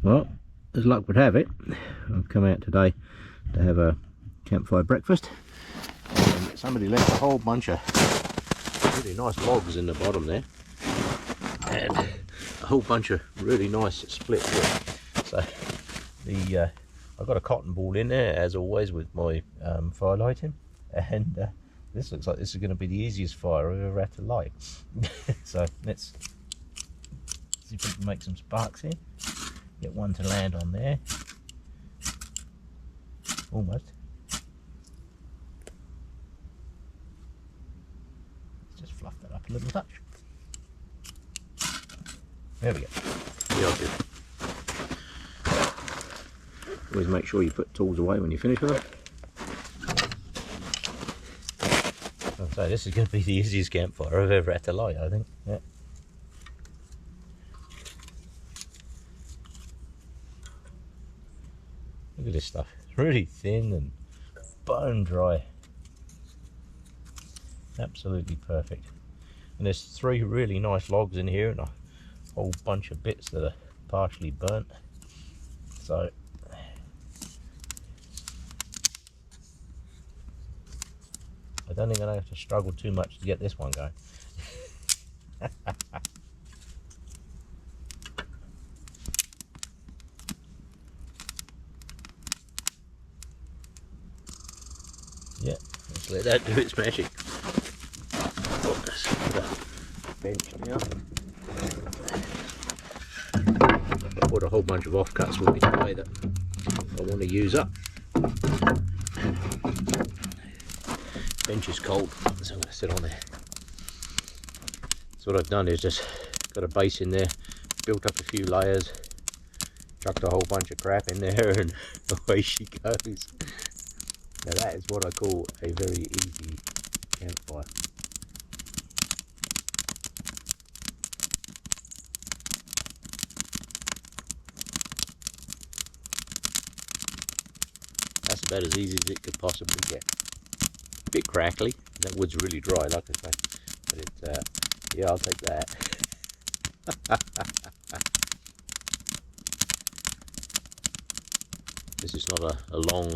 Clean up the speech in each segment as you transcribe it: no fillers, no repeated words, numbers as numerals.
Well, as luck would have it, I've come out today to have a campfire breakfast, and somebody left a whole bunch of really nice logs in the bottom there, and a whole bunch of really nice split wood. So I've got a cotton ball in there as always with my fire lighting, and this looks like this is going to be the easiest fire I've ever had to light. So let's see if we can make some sparks here. Get one to land on there. Almost. Let's just fluff that up a little touch. There we go. Yeah, good. Always make sure you put tools away when you finish with them. I'll say this is going to be the easiest campfire I've ever had to light, I think. Yeah. Look at this stuff. It's really thin and bone dry. Absolutely perfect. And there's 3 really nice logs in here and a whole bunch of bits that are partially burnt. So I don't think I'm going to have to struggle too much to get this one going. Yeah, let's let that do its magic. Oh, let's put a bench now. I bought a whole bunch of offcuts with me today that I want to use up. Bench is cold, so I'm going to sit on there. So what I've done is just got a base in there, built up a few layers, chucked a whole bunch of crap in there, and away she goes. Now that is what I call a very easy campfire. That's about as easy as it could possibly get. A bit crackly, that wood's really dry, like I say, but it's, yeah, I'll take that. This is not a long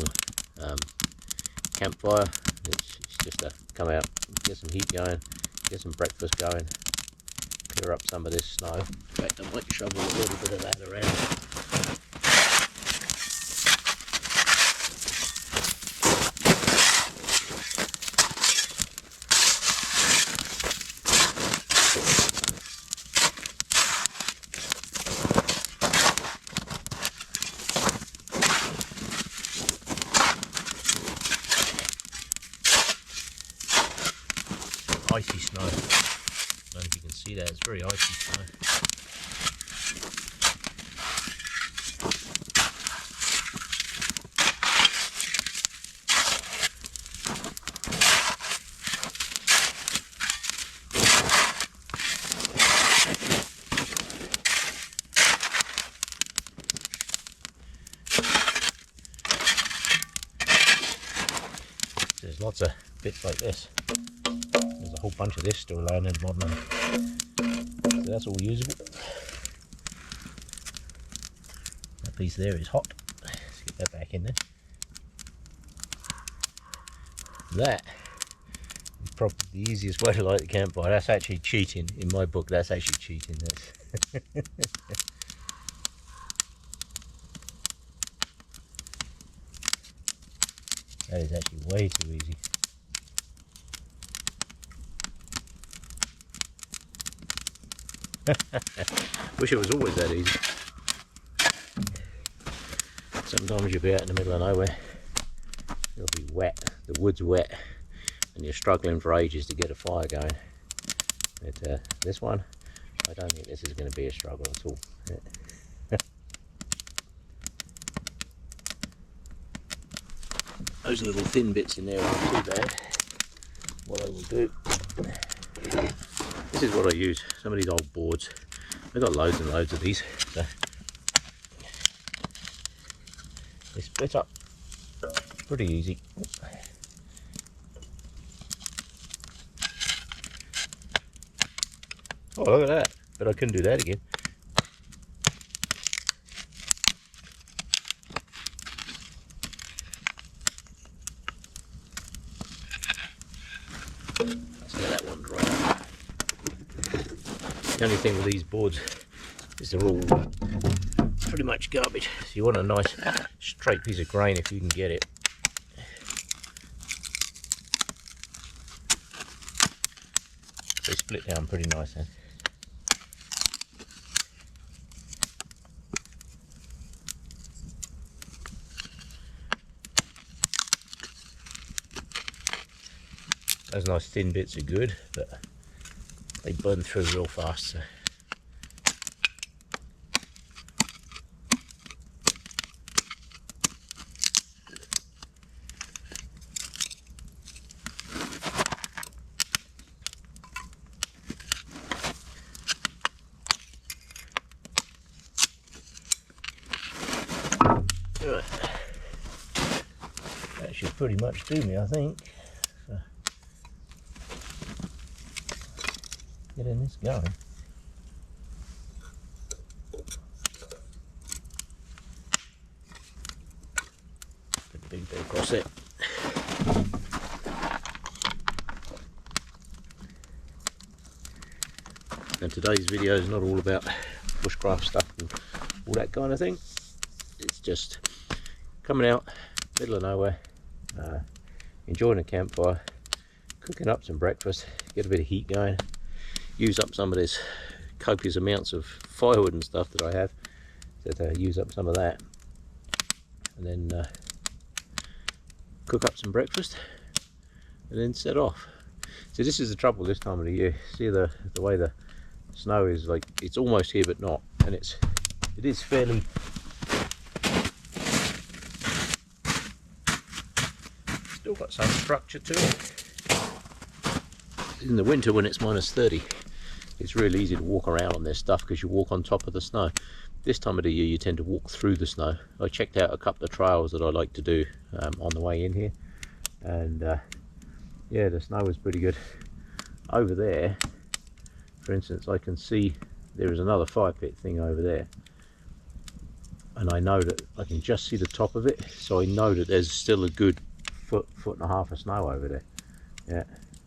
campfire. It's just to come out, get some heat going, get some breakfast going, clear up some of this snow. In fact, I might shovel a little bit of that around. Icy snow. I don't know if you can see that, it's very icy snow. There's lots of bits like this. There's a whole bunch of this still laying in the bottom. So that's all usable. That piece there is hot. Let's get that back in there. That is probably the easiest way to light the campfire. That's actually cheating. In my book, that's actually cheating. That's that is actually way too easy. Wish it was always that easy. Sometimes you'll be out in the middle of nowhere, it'll be wet, the wood's wet, and you're struggling for ages to get a fire going. But this one, I don't think this is going to be a struggle at all. Those little thin bits in there aren't too bad. What I will do, this is what I use, some of these old boards. I've got loads and loads of these. So they split up pretty easy. Oh, look at that. But I couldn't do that again. The only thing with these boards is they're all pretty much garbage. So you want a nice straight piece of grain if you can get it. They split down pretty nice then. Those nice thin bits are good, but they burn through real fast. So. That should pretty much do me, I think. So, getting this going. Put the big bit across it. And today's video is not all about bushcraft stuff and all that kind of thing. It's just coming out, middle of nowhere, enjoying a campfire, cooking up some breakfast, get a bit of heat going, use up some of this copious amounts of firewood and stuff that I have, so use up some of that, and then cook up some breakfast, and then set off. So this is the trouble this time of the year. See the way the snow is, like, it's almost here but not, and it is fairly still got some structure to it. In the winter when it's -30, it's really easy to walk around on this stuff because you walk on top of the snow. This time of the year you tend to walk through the snow. I checked out a couple of trails that I like to do on the way in here, and yeah, the snow is pretty good. Over there, for instance, I can see there is another fire pit thing over there, and I know that I can just see the top of it, so I know that there's still a good foot and a half of snow over there. Yeah,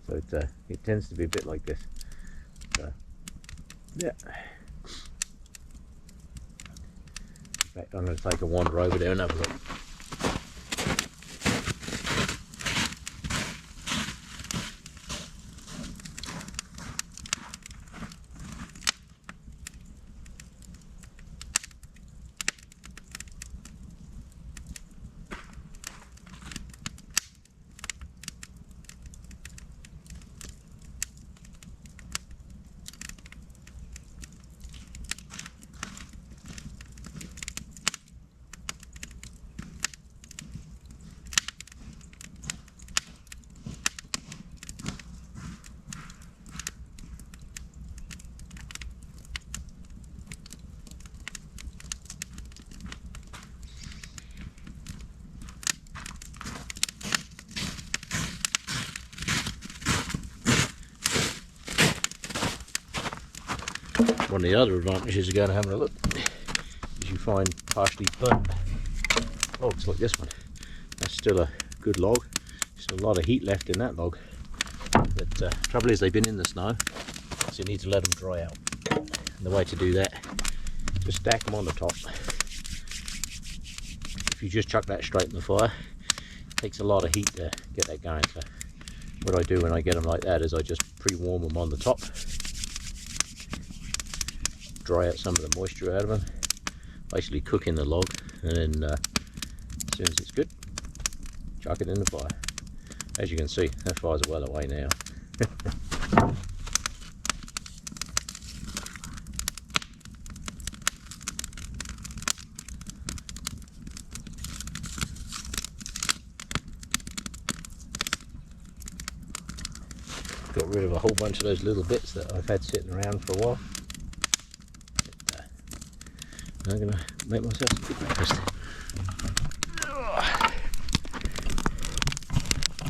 so it tends to be a bit like this. So yeah, in fact I'm going to take a wander over there and have a look. One of the other advantages of going and having a look is you find partially burnt logs like this one. That's still a good log. There's a lot of heat left in that log. But the trouble is they've been in the snow, so you need to let them dry out. And the way to do that, just stack them on the top. If you just chuck that straight in the fire, it takes a lot of heat to get that going. So what I do when I get them like that is I just pre-warm them on the top, dry out some of the moisture out of them, basically cook in the log, and then as soon as it's good, chuck it in the fire. As you can see, that fire's well away now. Got rid of a whole bunch of those little bits that I've had sitting around for a while. I'm going to make myself some good breakfast.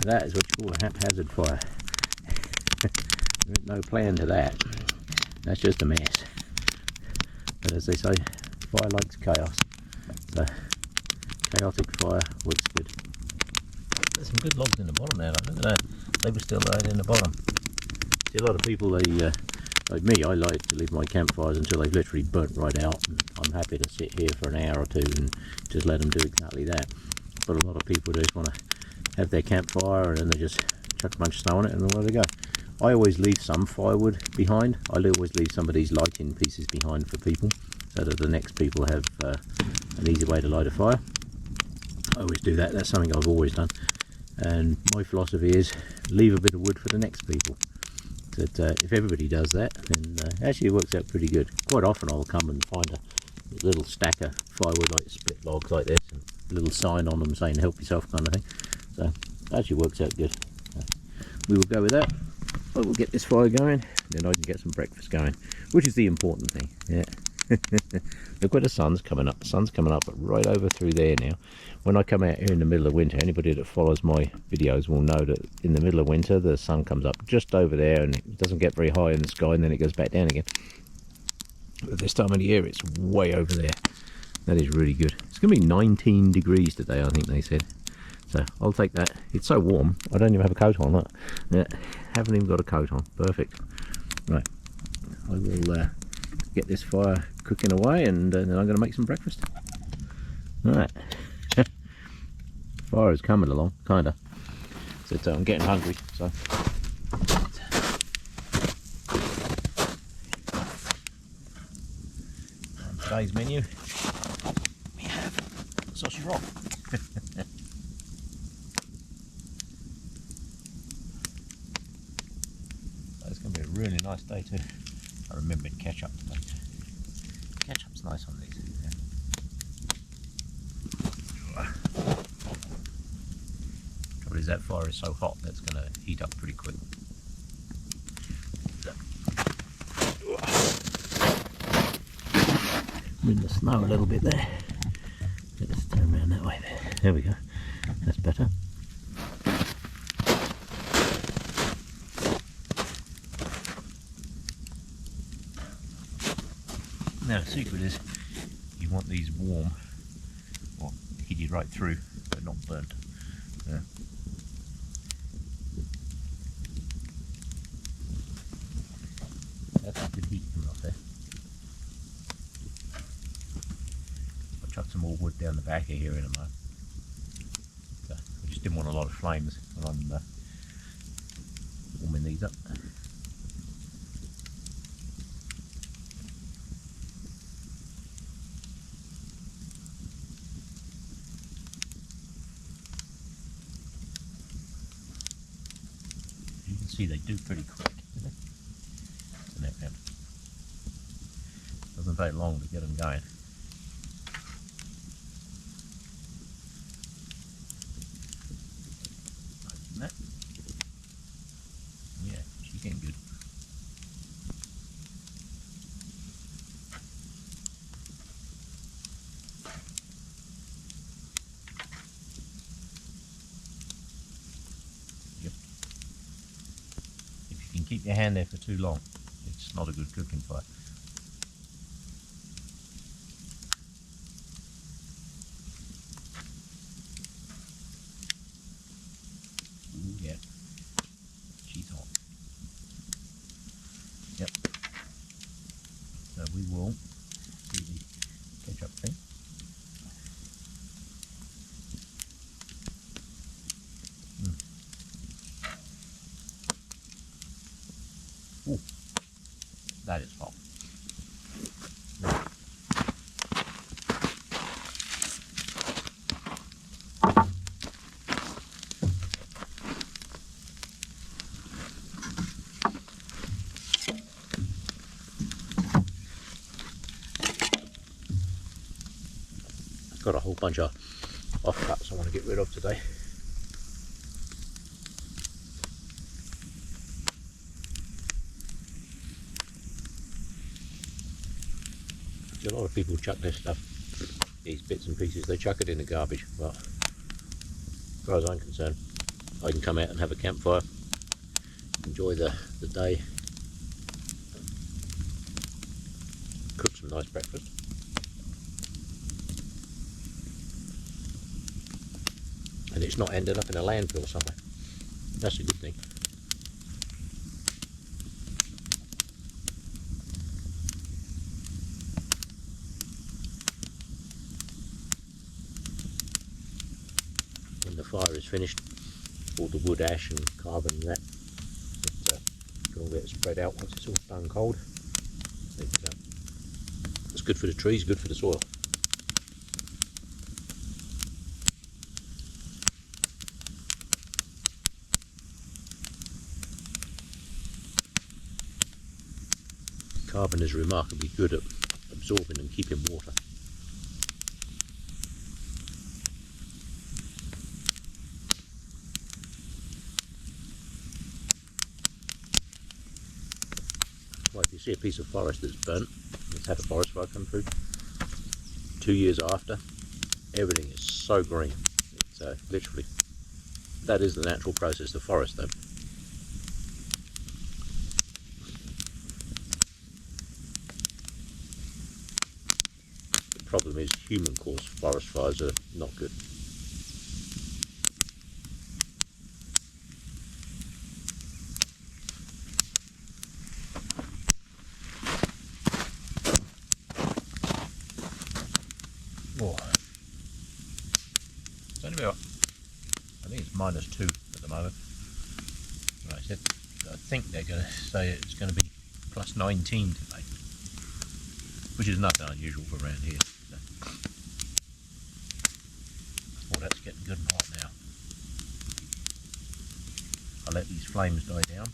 That is what you call a haphazard fire. There's no plan to that. That's just a mess. But as they say, fire likes chaos. So, chaotic fire works good. There's some good logs in the bottom now. Look at that. They were still right in the bottom. See, a lot of people, they Like me, I like to leave my campfires until they've literally burnt right out. And I'm happy to sit here for an hour or two and just let them do exactly that. But a lot of people just want to have their campfire and then they just chuck a bunch of snow on it and away they go. I always leave some firewood behind. I always leave some of these lighting pieces behind for people, so that the next people have an easy way to light a fire. I always do that. That's something I've always done. And my philosophy is leave a bit of wood for the next people. That if everybody does that, then actually it works out pretty good. Quite often I'll come and find a little stack of firewood, like split logs like this, and a little sign on them saying help yourself kind of thing. So it actually works out good. We will go with that. I will get this fire going, then I can get some breakfast going, which is the important thing. Yeah. Look where the sun's coming up. The sun's coming up right over through there now. When I come out here in the middle of winter, anybody that follows my videos will know that in the middle of winter the sun comes up just over there and it doesn't get very high in the sky and then it goes back down again. But this time of the year it's way over there. That is really good. It's going to be 19 degrees today, I think they said. So I'll take that. It's so warm I don't even have a coat on. Look. Yeah, haven't even got a coat on. Perfect. Right, I will get this fire cooking away and then I'm going to make some breakfast. Right. Fire is coming along, kinda. So I'm getting hungry, so on today's menu we have sausage roll. It's going to be a really nice day too. I remembered ketchup today too. Ketchup's nice on these. Yeah. Trouble is that fire is so hot that's going to heat up pretty quick. I'm in the snow a little bit there. Let's turn around that way there. There we go. That's better. Now the secret is you want these warm, or heated right through, but not burnt. Yeah. That's a good heat coming off there. I'll chuck some more wood down the back of here in a moment. So I just didn't want a lot of flames when I'm warming these up. You can see they do pretty quick. Doesn't take long to get them going. Open that. Yeah, she's getting good. Yep. If you can keep your hand there for too long, it's not a good cooking fire. Yeah, she's hot. Yep. So we will do the ketchup thing. Ooh, that is hot. Got a whole bunch of offcuts I want to get rid of today. A lot of people chuck their stuff, these bits and pieces, they chuck it in the garbage, but as far as I'm concerned, I can come out and have a campfire, enjoy the day, cook some nice breakfast. And it's not ended up in a landfill somewhere. That's a good thing. fire is finished, all the wood, ash and carbon and that, can all get spread out once it's all stone cold. It's good for the trees, good for the soil. Carbon is remarkably good at absorbing and keeping water. Well, if you see a piece of forest that's burnt, it's had a forest fire come through, 2 years after, everything is so green. It's literally, that is the natural process, the forest though. The problem is human caused forest fires are not good. Oh. It's only about, I think it's -2 at the moment. Right, I think they're going to say it's going to be +19 today, which is nothing unusual for around here. So. Oh, that's getting good and hot now. I'll let these flames die down,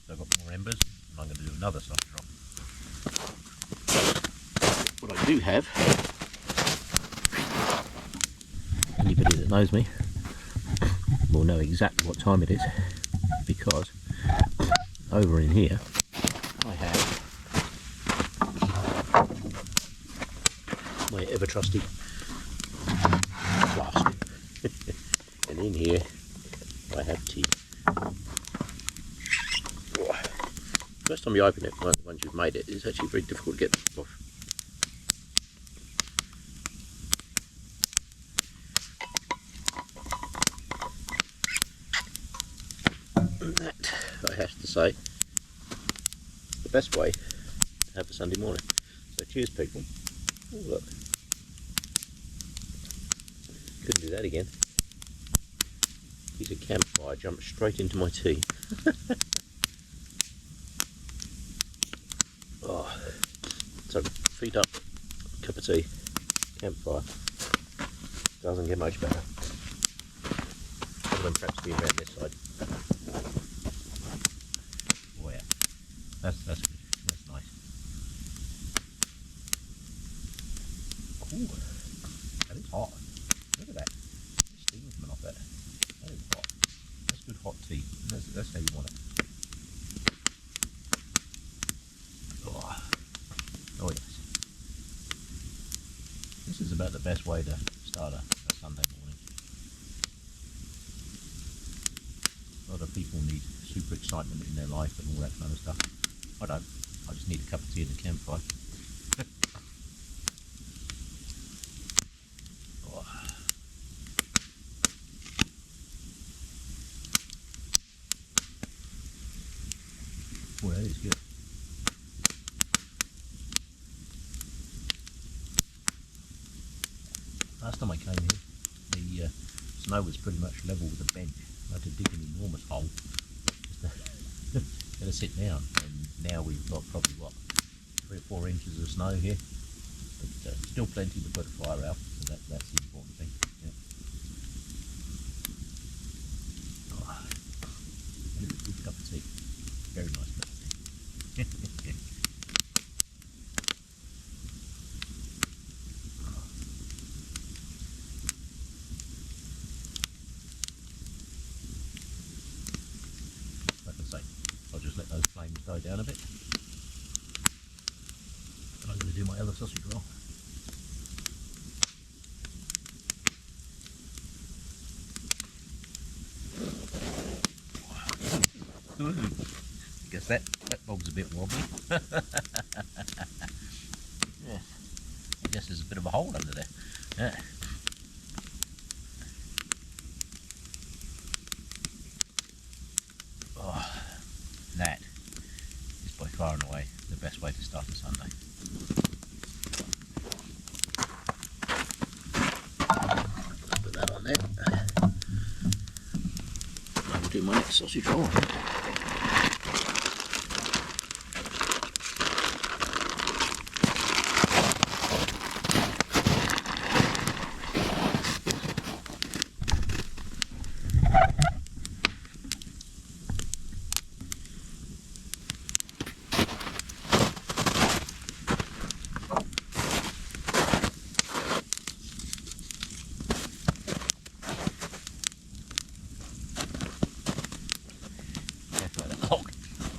so I've got more embers, and I'm going to do another soft drop. What I do have, anybody that knows me will know exactly what time it is, because over in here I have my ever trusty flask and in here I have tea. First time you open it, once you've made it, it's actually very difficult to get off. That, I have to say, the best way to have a Sunday morning. So cheers people. Oh, look. Couldn't do that again. Piece of campfire jumped straight into my tea. Oh. So feet up, cup of tea, campfire. Doesn't get much better. Other than perhaps being around this side. Oh yeah, that's good. That's nice. Ooh, that is hot. Look at that. The steam's coming off that. That is hot. That's good hot tea. That's how you want it. Oh yes. This is about the best way to start a Sunday morning. A lot of people need super excitement in their life and all that kind of stuff. I don't. I just need a cup of tea and a campfire. Oh. Oh, that is good. Last time I came here, the snow was pretty much level with the bench. I had to dig an enormous hole just to sit down, and now we've got probably what, 3 or 4 inches of snow here, but still plenty to put a fire out, so that's the important thing. Yeah. Oh, that is a good cup of tea, very nice cup of tea. I'll just let those flames die down a bit. And I'm going to do my other sausage roll. I guess that bob's a bit wobbly. Yeah. I guess there's a bit of a hole under there. Yeah. That is by far and away the best way to start a Sunday. Put that on there. sausage roll.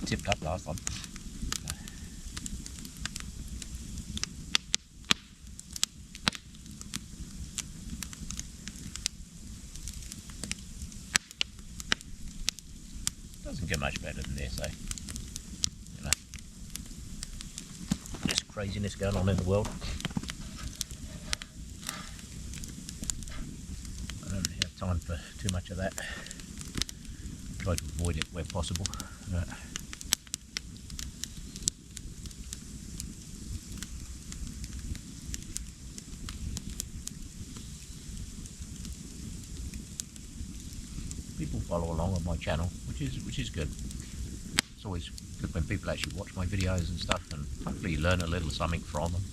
Tipped up last time. Doesn't get much better than this, eh? You know, just craziness going on in the world. I don't have time for too much of that. Try to avoid it where possible. People follow along on my channel, which is good. It's always good when people actually watch my videos and stuff, and hopefully learn a little something from them.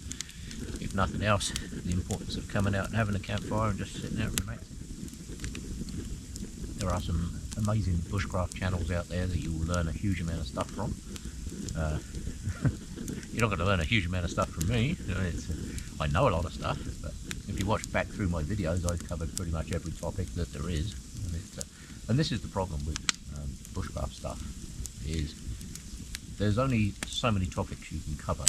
If nothing else, the importance of coming out and having a campfire and just sitting there and relaxing. There are some amazing bushcraft channels out there that you will learn a huge amount of stuff from. You're not going to learn a huge amount of stuff from me. I know a lot of stuff, but if you watch back through my videos, I've covered pretty much every topic that there is. And this is the problem with bushcraft stuff, is there's only so many topics you can cover.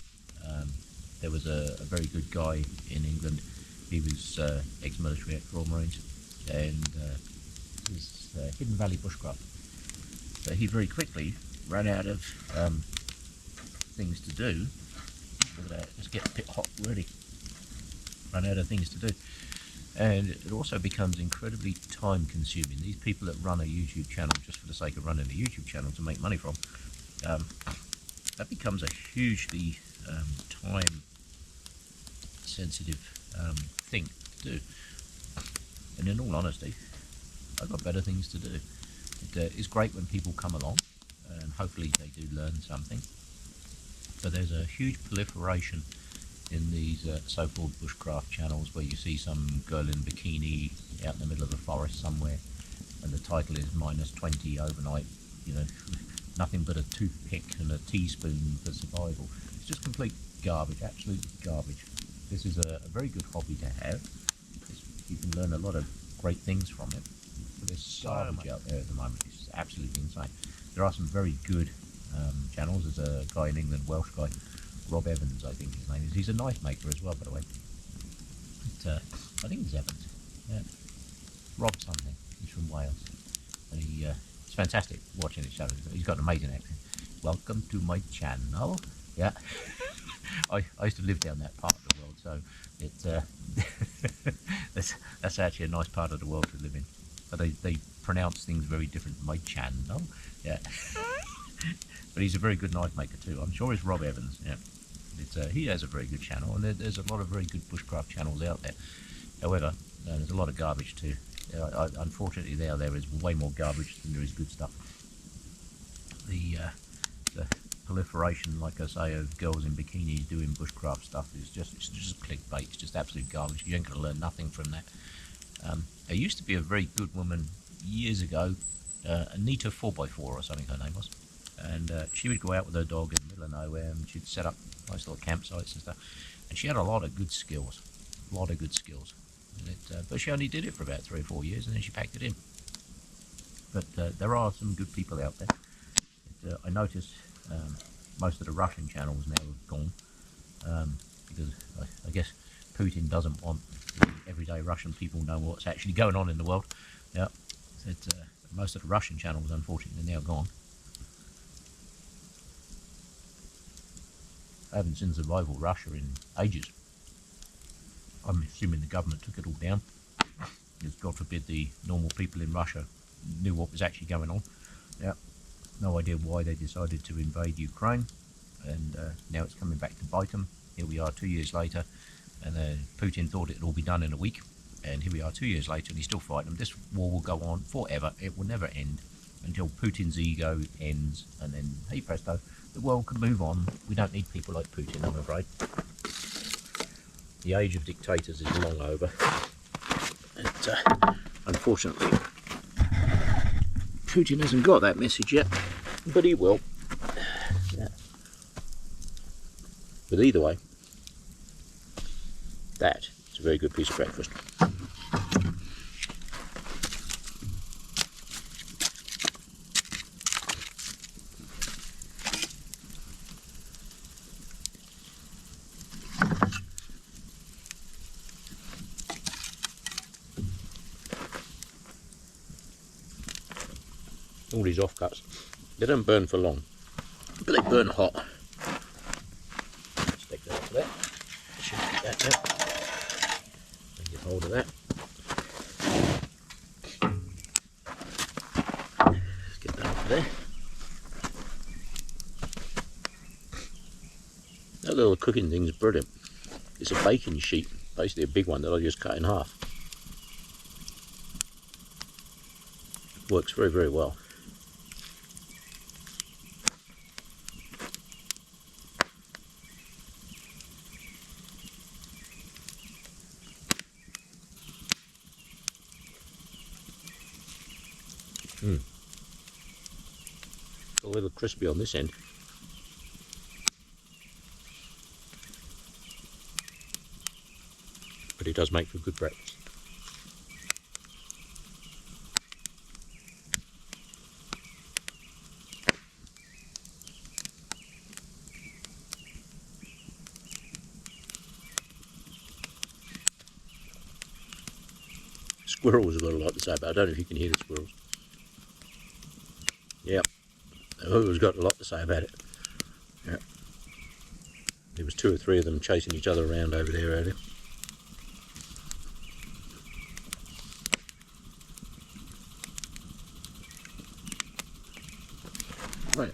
There was a very good guy in England. He was ex-military, ex-Royal Marines, and was Hidden Valley bushcraft. So he very quickly ran out of things to do. Look at that, just get a bit hot already. Ran out of things to do. And it also becomes incredibly time consuming. These people that run a YouTube channel just for the sake of running a YouTube channel to make money from, that becomes a hugely time sensitive thing to do. And in all honesty, I've got better things to do. It is great when people come along, and hopefully they do learn something. But there's a huge proliferation in these so-called bushcraft channels where you see some girl in bikini out in the middle of the forest somewhere, and the title is -20 overnight, you know, nothing but a toothpick and a teaspoon for survival. It's just complete garbage, absolute garbage. This is a very good hobby to have. You can learn a lot of great things from it, but there's so much out there at the moment. It's absolutely insane. There are some very good channels. There's a guy in England, Welsh guy, Rob Evans, I think his name is. He's a knife maker as well, by the way. But, I think it's Evans. Yeah. Rob something. He's from Wales. And it's fantastic watching his channel. He's got an amazing accent. Welcome to my channel. Yeah. I used to live down that part of the world, so it's that's actually a nice part of the world to live in. But they pronounce things very different. My channel. Yeah. But he's a very good knife maker too. I'm sure it's Rob Evans. Yeah. He has a very good channel, and there's a lot of very good bushcraft channels out there. However, there's a lot of garbage too. Unfortunately, there is way more garbage than there is good stuff. The proliferation, like I say, of girls in bikinis doing bushcraft stuff is just clickbait. It's just absolute garbage. You ain't going to learn nothing from that. There used to be a very good woman years ago, Anita 4x4 or something her name was, and she would go out with her dog in the middle of nowhere, and she'd set up nice little campsites and stuff, and she had a lot of good skills, but she only did it for about 3 or 4 years, and then she packed it in. But there are some good people out there. I noticed most of the Russian channels now have gone, because I guess Putin doesn't want everyday Russian people know what's actually going on in the world. Yeah, most of the Russian channels unfortunately are now gone. I haven't seen Survival Russia in ages. I'm assuming the government took it all down, because God forbid the normal people in Russia knew what was actually going on. Yeah, no idea why they decided to invade Ukraine, and now it's coming back to bite them. Here we are 2 years later, and Putin thought it'd all be done in a week, and here we are 2 years later and he's still fighting them. This war will go on forever. It will never end. until Putin's ego ends, and then, hey presto, the world can move on. We don't need people like Putin, I'm afraid. The age of dictators is long over. And, unfortunately, Putin hasn't got that message yet, but he will. Yeah. But either way, that is a very good piece of breakfast. All these offcuts, they don't burn for long, but they burn hot. Stick that up there. Should get that now. And get hold of that. Get that up there. That little cooking thing is brilliant. It's a baking sheet, basically a big one that I just cut in half. Works very, very well. A little crispy on this end. But it does make for good breakfast. Squirrels have got a lot to say about it. I don't know if you can hear the squirrels. Yep, they've always got a lot to say about it. Yep. There was 2 or 3 of them chasing each other around over there earlier. Right.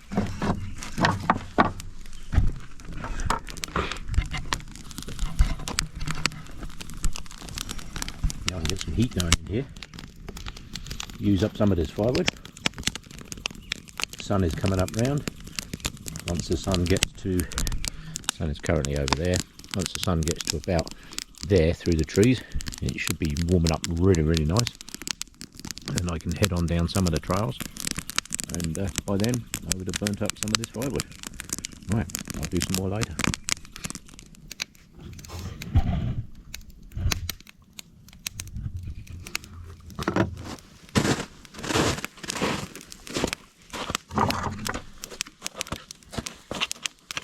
Now I can get some heat going in here. Use up some of this firewood. The sun is coming up round. Once the sun gets to, the sun is currently over there. Once the sun gets to about there through the trees, it should be warming up really, really nice. And I can head on down some of the trails. And by then, I would have burnt up some of this firewood. Right, I'll do some more later.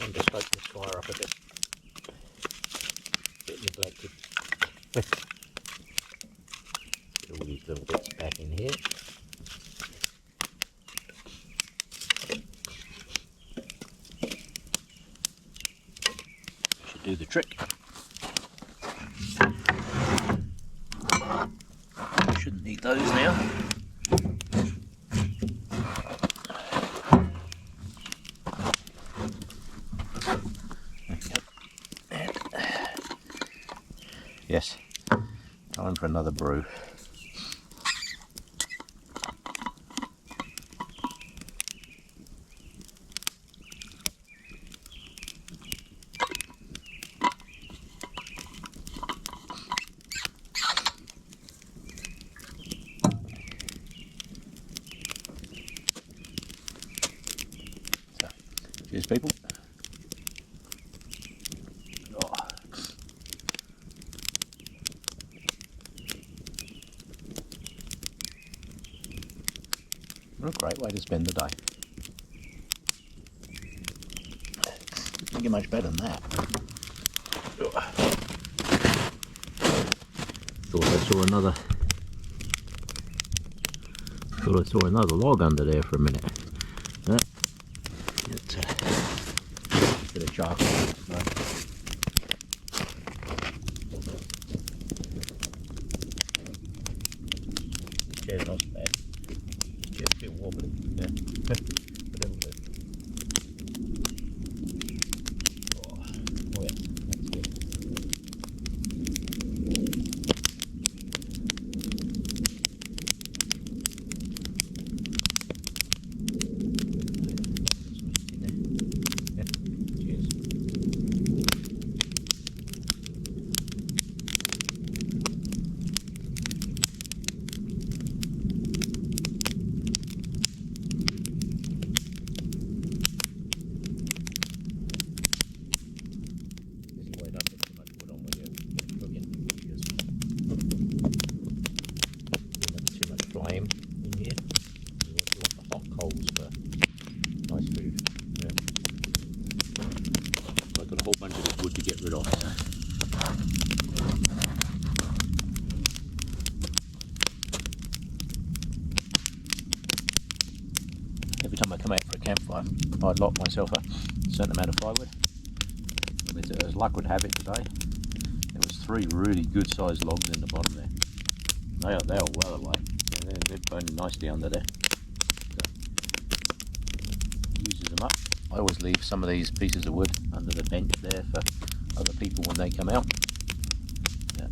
I'm just stoke this fire up a bit. Bit neglected. Get all these little bits back in here. Do the trick. Shouldn't need those now. And yes, time for another brew. Cheers, people. Oh. What a great way to spend the day. Doesn't get much better than that. Oh. Thought I saw another log under there for a minute. It's a bit of charcoal. Chair's not so bad. Chair's a bit wobbly. Yeah. But it'll do. Oh yeah, that's good. campfire, I'd lock myself a certain amount of firewood. As luck would have it today, there was 3 really good sized logs in the bottom there. They are well away. They're burning nicely under there. So, uses them up. I always leave some of these pieces of wood under the bench there for other people when they come out. Yeah.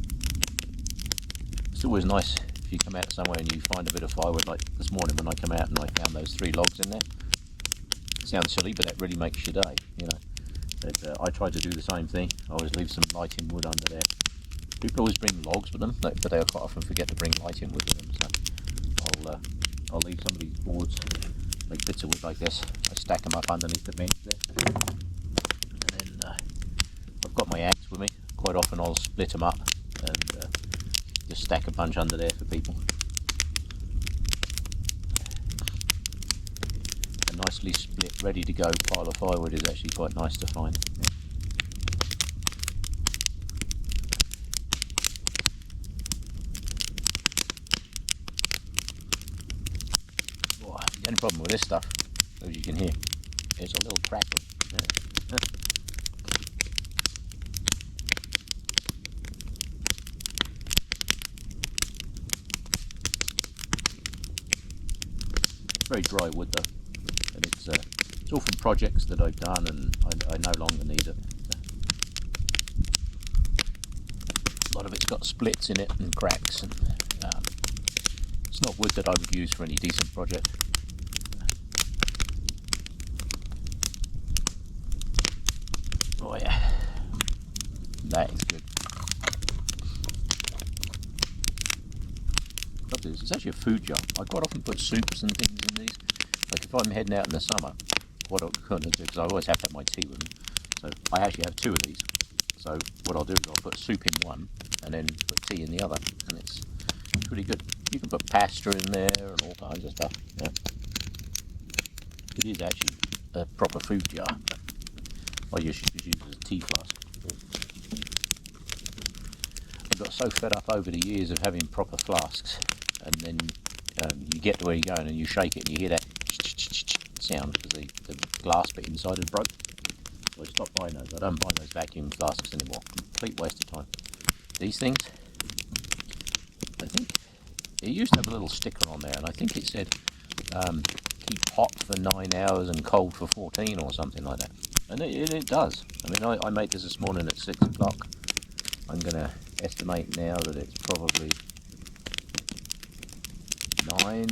It's always nice if you come out somewhere and you find a bit of firewood, like this morning when I come out and I found those 3 logs in there. It sounds silly, but that really makes your day, you know. But, I try to do the same thing. I always leave some lighting wood under there. People always bring logs with them, but they quite often forget to bring lighting wood with them. So I'll leave some of these boards, like bits of wood like this. I stack them up underneath the bench there, and then I've got my axe with me. Quite often I'll split them up and just stack a bunch under there for people. A nicely split, ready to go pile of firewood is actually quite nice to find. Yeah. The only problem with this stuff, as you can hear, is a little crackling. Yeah. Very dry wood though, and it's all from projects that I've done, and I no longer need it. A lot of it's got splits in it and cracks, and it's not wood that I would use for any decent project. Oh yeah, that is good. It's actually a food jar. I quite often put soups and things in these. Like if I'm heading out in the summer, what I'm going to do, because I always have to have my tea with me, so I actually have 2 of these. So what I'll do is I'll put soup in one and then put tea in the other, and it's pretty good. You can put pasta in there and all kinds of stuff. Yeah. It is actually a proper food jar, but I usually just use it as a tea flask. I got so fed up over the years of having proper flasks, and then you get to where you're going and you shake it and you hear that sound because the glass bit inside is broke. So I stopped buying those. I don't buy those vacuum flasks anymore. Complete waste of time. These things, I think it used to have a little sticker on there, and I think it said keep hot for 9 hours and cold for 14 or something like that. And it does. I mean, I made this morning at 6 o'clock. I'm going to estimate now that it's probably 9.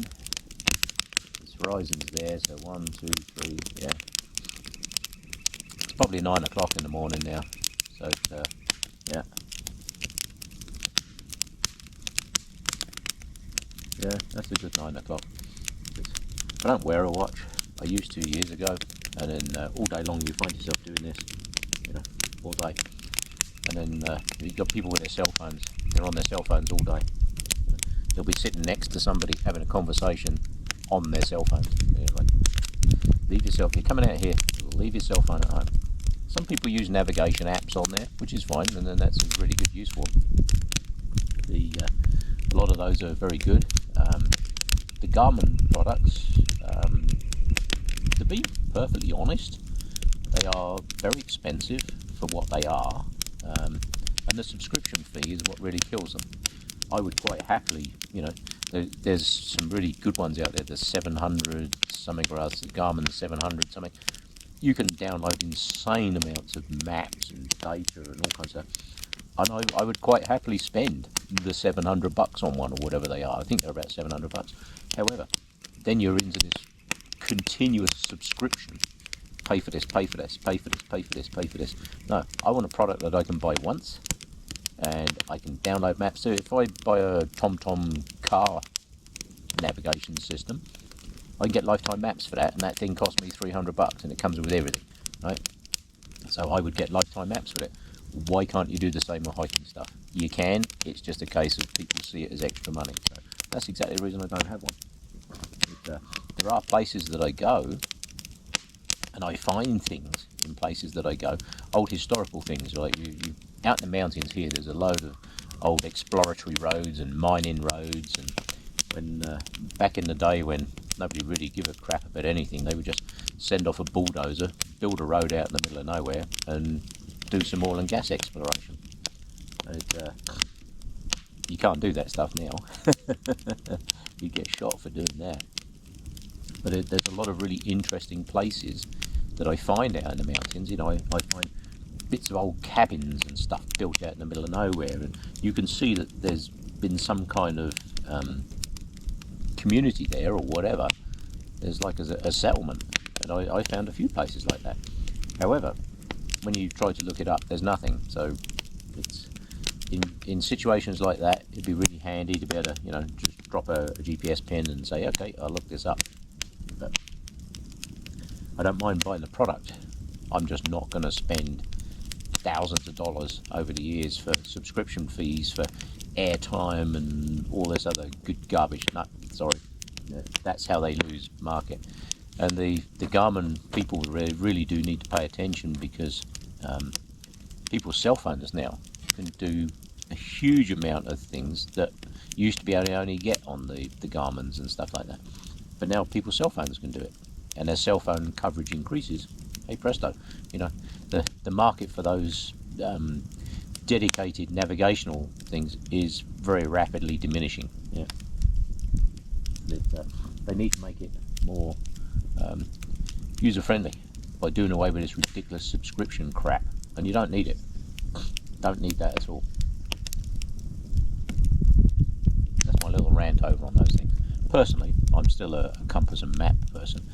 This horizon's there, so 1, 2, 3, yeah. It's probably 9 o'clock in the morning now. So, yeah. Yeah, that's a good 9 o'clock. I don't wear a watch. I used to years ago, and then all day long you find yourself doing this, you know, all day. And then you've got people with their cell phones. They're on their cell phones all day. They'll be sitting next to somebody having a conversation on their cell phone. You know, like, leave yourself. You're coming out here. Leave your cell phone at home. Some people use navigation apps on there, which is fine, and then that's a really good use for them. A lot of those are very good. The Garmin products, to be perfectly honest, they are very expensive for what they are, and the subscription fee is what really kills them. I would quite happily, you know, there's some really good ones out there. There's 700 something or else, the Garmin 700 something. You can download insane amounts of maps and data and all kinds of stuff. And I would quite happily spend the $700 on one or whatever they are. I think they're about $700. However, then you're into this continuous subscription. Pay for this, pay for this, pay for this, pay for this, pay for this. No, I want a product that I can buy once and I can download maps. So if I buy a TomTom car navigation system, I can get lifetime maps for that, and that thing costs me $300 and it comes with everything, right? So I would get lifetime maps for it. Why can't you do the same with hiking stuff? You can, it's just a case of people see it as extra money. So that's exactly the reason I don't have one. There are places that I go and I find things in places that I go, old historical things, like you out in the mountains here, there's a load of old exploratory roads and mining roads, and when back in the day when nobody really give a crap about anything, they would just send off a bulldozer, build a road out in the middle of nowhere, and do some oil and gas exploration. You can't do that stuff now. You get shot for doing that. But there's a lot of really interesting places that I find out in the mountains. You know, I find bits of old cabins and stuff built out in the middle of nowhere, and you can see that there's been some kind of community there or whatever. There's like a settlement, and I found a few places like that. However, when you try to look it up, there's nothing. So it's in situations like that, it'd be really handy to be able to, you know, just drop a GPS pin and say, okay, I'll look this up. But I don't mind buying the product. I'm just not going to spend thousands of dollars over the years for subscription fees, for airtime and all this other good garbage. No, sorry, that's how they lose market. And the Garmin people really do need to pay attention, because people's cell phones now can do a huge amount of things that used to be able to only get on the Garmins and stuff like that. But now people's cell phones can do it, and as cell phone coverage increases, hey presto, you know, the market for those dedicated navigational things is very rapidly diminishing. Yeah, they need to make it more user friendly by doing away with this ridiculous subscription crap, and you don't need it. Don't need that at all. That's my little rant over on those things. Personally, I'm still a compass and map person.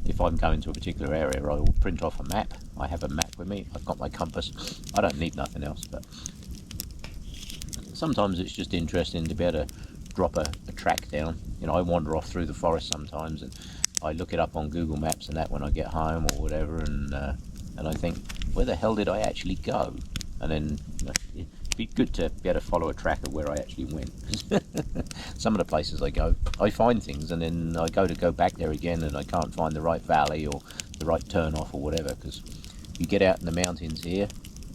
If I'm going to a particular area, I will print off a map. I have a map with me. I've got my compass. I don't need nothing else. But sometimes it's just interesting to be able to drop a track down. You know, I wander off through the forest sometimes, and I look it up on Google Maps and that when I get home or whatever, and I think, where the hell did I actually go? And then, you know, it'd be good to be able to follow a track of where I actually went. Some of the places I go, I find things, and then I go back there again, and I can't find the right valley or the right turn off or whatever, because you get out in the mountains here,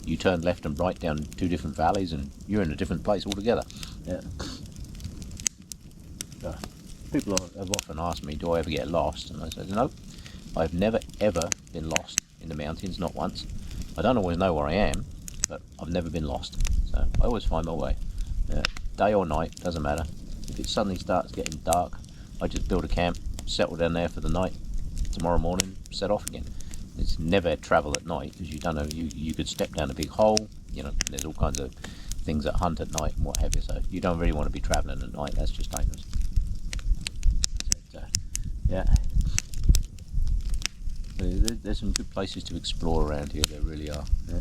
you turn left and right down two different valleys, and you're in a different place altogether. Yeah. So, people have often asked me, do I ever get lost? And I said, no, I've never ever been lost in the mountains, not once. I don't always know where I am, but I've never been lost. So I always find my way. Day or night, doesn't matter. If it suddenly starts getting dark, I just build a camp, settle down there for the night. Tomorrow morning, set off again. It's never travel at night, because you don't know, you could step down a big hole. You know, there's all kinds of things that hunt at night and what have you. So you don't really want to be traveling at night. That's just dangerous. Yeah. So there's some good places to explore around here. There really are. Yeah.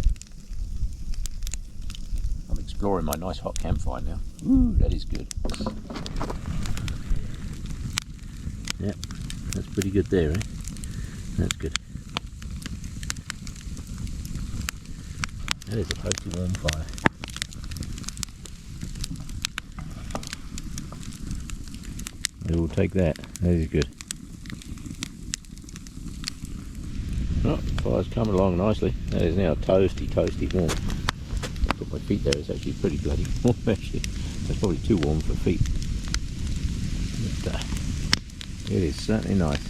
I'm exploring my nice hot campfire now. Ooh, that is good. Yeah, that's pretty good there, eh? That's good. That is a toasty warm fire. We will take that. That is good. Oh, fire's coming along nicely. That is now toasty warm. Put my feet there, it's actually pretty bloody warm actually. That's probably too warm for feet. But, it is certainly nice.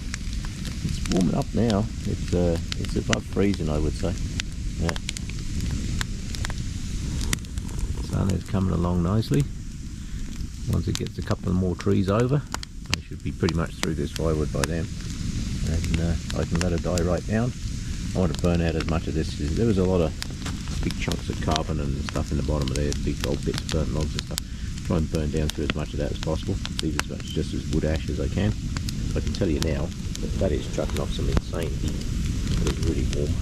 It's warming up now. It's above freezing, I would say. Yeah. The sun is coming along nicely. Once it gets a couple of more trees over, I should be pretty much through this firewood by then. And I can let it die right down. I want to burn out as much of this. There was a lot of big chunks of carbon and stuff in the bottom of there, big old bits of burnt logs and stuff. Try and burn down through as much of that as possible. Leave as much just as wood ash as I can. I can tell you now that is chucking off some insane heat. It is really warm.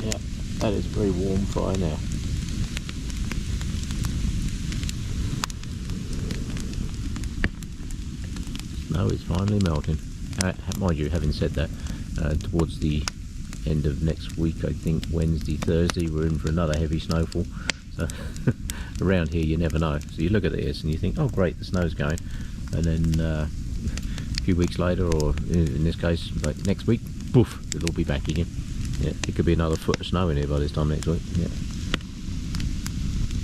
Yeah, that is very warm fire now. Snow is finally melting. Mind you, having said that, towards the end of next week, I think Wednesday, Thursday, we're in for another heavy snowfall. So around here you never know. So you look at this and you think, oh great, the snow's going, and then a few weeks later, or in this case like next week, poof, it'll all be back again. Yeah, it could be another foot of snow in here by this time next week. Yeah.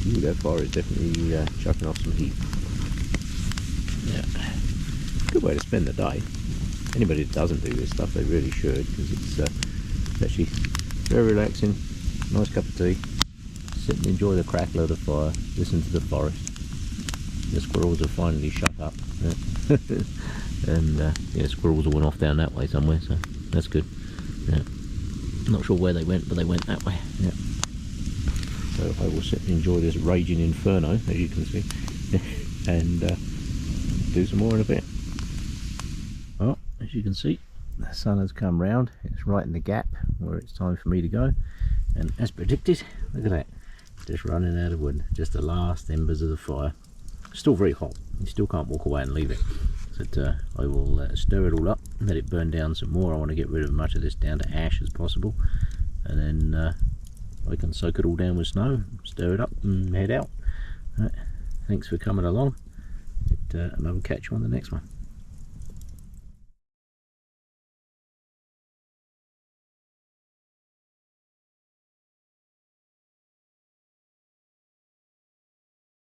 Ooh, that fire is definitely chucking off some heat. Yeah, good way to spend the day. Anybody that doesn't do this stuff, they really should, because it's actually very relaxing. Nice cup of tea, sit and enjoy the crackle of the fire, listen to the forest. The squirrels have finally shut up. And yeah, squirrels all went off down that way somewhere, so that's good. Yeah. Not sure where they went, but they went that way. Yeah. So I will sit and enjoy this raging inferno, as you can see, and do some more in a bit. Well, as you can see, the sun has come round. It's right in the gap where it's time for me to go, and as predicted, look at that, just running out of wood, just the last embers of the fire. Still very hot, you still can't walk away and leave it. But I will stir it all up, let it burn down some more. I want to get rid of as much of this down to ash as possible, and then I can soak it all down with snow, stir it up and head out. Right. Thanks for coming along, and I will catch you on the next one.